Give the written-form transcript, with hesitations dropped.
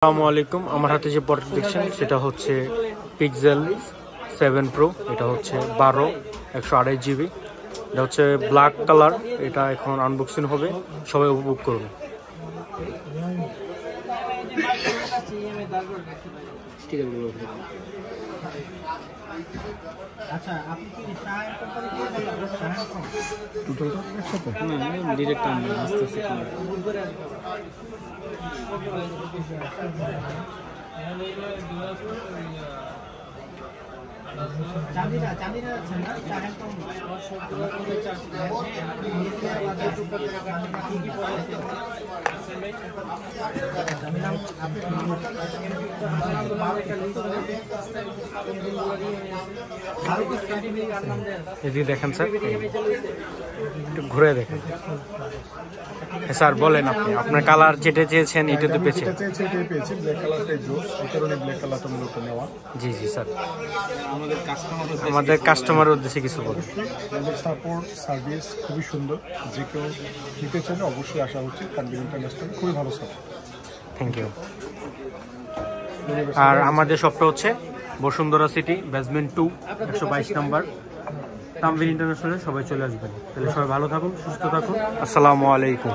আসসালামু আলাইকুম। আমার হাতে যে প্রোডাক্ট দেখছেন সেটা হচ্ছে পিক্সেল 7 প্রো। এটা হচ্ছে 12 128 জিবি। এটা হচ্ছে ব্ল্যাক কালার। এটা এখন আনবক্সিং হবে, সবাই উপভোগ করুন। আচ্ছা, আপনি কি শায়ান কোম্পানি থেকে শায়ান কোন টোটালটা একসাথে ডিরেক্ট আমরা আস্তে আস্তে চাঁদিনা আছেন না শায়ান কোন এদিকে দেখেন স্যার, একটু ঘুরে দেখেন। হ্যাঁ স্যার বলেন, আপনি আপনার কালার যেটা চেয়েছেন এটা তো পেয়েছেন? এটাই পেয়েছি, ব্ল্যাক কালারটাই জোস, এই কারণে ব্ল্যাক কালারটা মূলত নেওয়া। জি জি স্যার, আমাদের কাস্টমারের উদ্দেশ্যে কিছু বলুন। আমাদের সাপোর্ট সার্ভিস খুবই সুন্দর, যে কেউ নিতে চাইলে অবশ্যই আসা উচিত। কানবিল ইন্টারন্যাশনাল খুবই ভালো সাপোর্ট। Thank you. আর আমাদের শপটা হচ্ছে বসুন্ধরা সিটি বেসমেন্ট 2 122 নম্বর, তানভীর ইন্টারন্যাশনালে। সবাই চলে আসবেন। তাহলে সবাই ভালো থাকুন, সুস্থ থাকুন। আসসালামু আলাইকুম।